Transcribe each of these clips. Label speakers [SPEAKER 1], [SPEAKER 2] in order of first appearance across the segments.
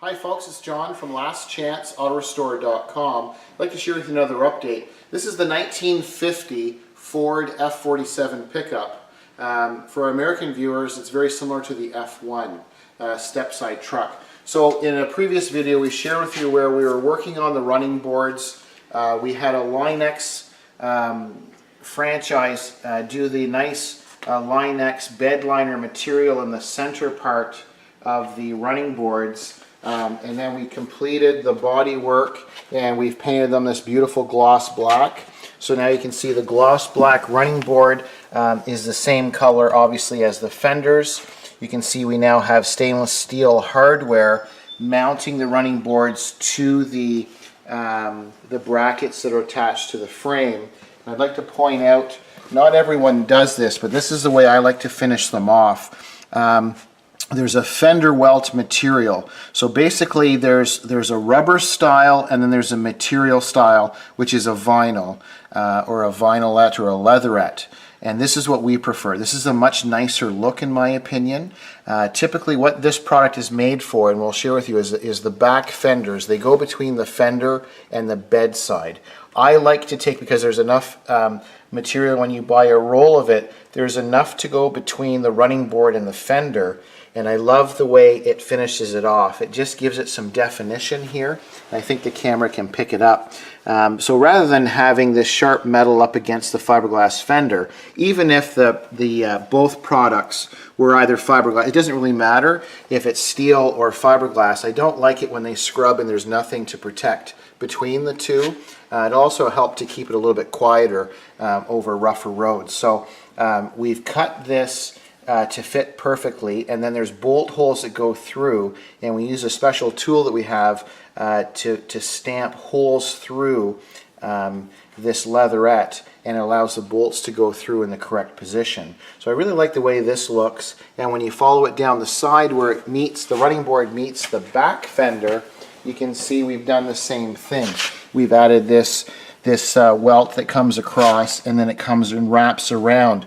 [SPEAKER 1] Hi folks, it's John from LastChanceAutorestore.com. I'd like to share with you another update. This is the 1950 Ford F47 pickup. For our American viewers, it's very similar to the F1 step-side truck. So in a previous video we shared with you where we were working on the running boards. We had a Line-X franchise do the nice Line-X bed liner material in the center part of the running boards. And then we completed the body work and we've painted them this beautiful gloss black. So now you can see the gloss black running board is the same color obviously as the fenders. You can see we now have stainless steel hardware mounting the running boards to the brackets that are attached to the frame. And I'd like to point out, not everyone does this, but this is the way I like to finish them off. There's a fender welt material. So basically there's a rubber style and then there's a material style, which is a vinyl or a vinylette or a leatherette. And this is what we prefer. This is a much nicer look in my opinion. Typically what this product is made for, and we'll share with you, is the back fenders. They go between the fender and the bedside. I like to take, because there's enough material when you buy a roll of it, there's enough to go between the running board and the fender. And I love the way it finishes it off. It just gives it some definition here. I think the camera can pick it up. So rather than having this sharp metal up against the fiberglass fender, even if both products were either fiberglass, it doesn't really matter if it's steel or fiberglass. I don't like it when they scrub and there's nothing to protect between the two. It also helped to keep it a little bit quieter over rougher roads. So we've cut this to fit perfectly, and then there's bolt holes that go through, and we use a special tool that we have to stamp holes through this leatherette, and it allows the bolts to go through in the correct position. So I really like the way this looks, and when you follow it down the side where it meets, the running board meets the back fender, you can see we've done the same thing. We've added this welt that comes across, and then it comes and wraps around.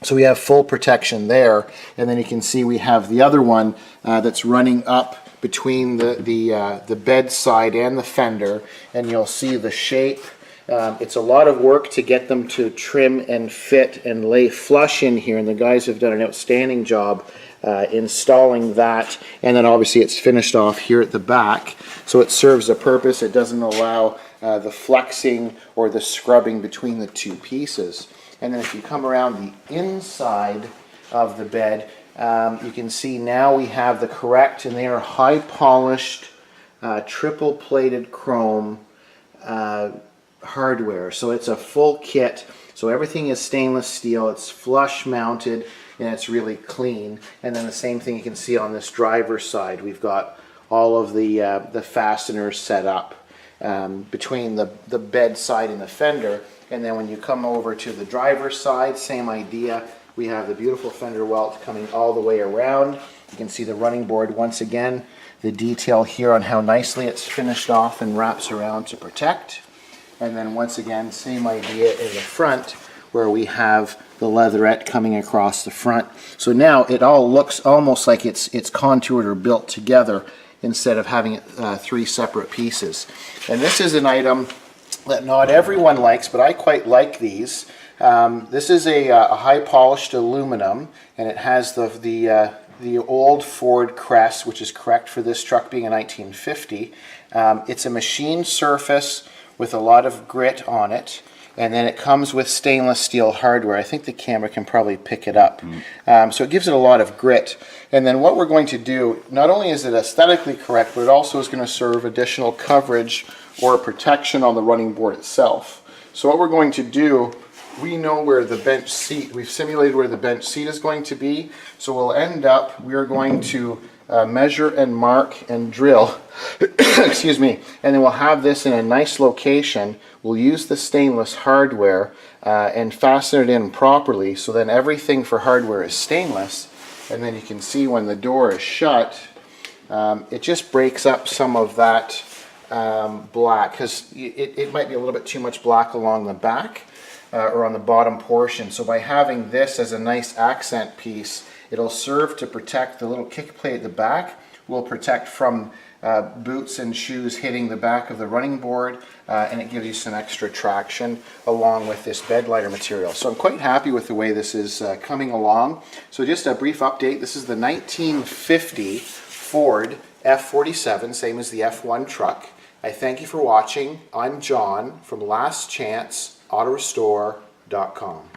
[SPEAKER 1] So we have full protection there, and then you can see we have the other one that's running up between the bedside and the fender, and you'll see the shape. It's a lot of work to get them to trim and fit and lay flush in here, and the guys have done an outstanding job installing that, and then obviously it's finished off here at the back, so it serves a purpose. It doesn't allow the flexing or the scrubbing between the two pieces. And then if you come around the inside of the bed, you can see now we have the correct, and they are high polished, triple plated chrome hardware. So it's a full kit. So everything is stainless steel, it's flush mounted, and it's really clean. And then the same thing you can see on this driver's side. We've got all of the fasteners set up between the bed side and the fender. And then when you come over to the driver's side, same idea. We have the beautiful fender welt coming all the way around. You can see the running board once again, the detail here on how nicely it's finished off and wraps around to protect. And then once again, same idea in the front where we have the leatherette coming across the front. So now it all looks almost like it's contoured or built together instead of having it three separate pieces. And this is an item that not everyone likes, but I quite like these. This is a high polished aluminum, and it has the old Ford crest, which is correct for this truck being a 1950. It's a machined surface with a lot of grit on it, and then it comes with stainless steel hardware. I think the camera can probably pick it up. So it gives it a lot of grit. And then what we're going to do, not only is it aesthetically correct, but it also is going to serve additional coverage or protection on the running board itself. So what we're going to do, we know where the bench seat, we've simulated where the bench seat is going to be, so we'll end up, we're going to measure and mark and drill, excuse me, and then we'll have this in a nice location. We'll use the stainless hardware and fasten it in properly, so then everything for hardware is stainless, and then you can see when the door is shut, it just breaks up some of that black, because it might be a little bit too much black along the back or on the bottom portion. So by having this as a nice accent piece, it'll serve to protect the little kick plate at the back, will protect from boots and shoes hitting the back of the running board, and it gives you some extra traction along with this bed liner material. So I'm quite happy with the way this is coming along. So just a brief update. This is the 1950 Ford F47, same as the F1 truck. I thank you for watching. I'm John from lastchanceautorestore.com.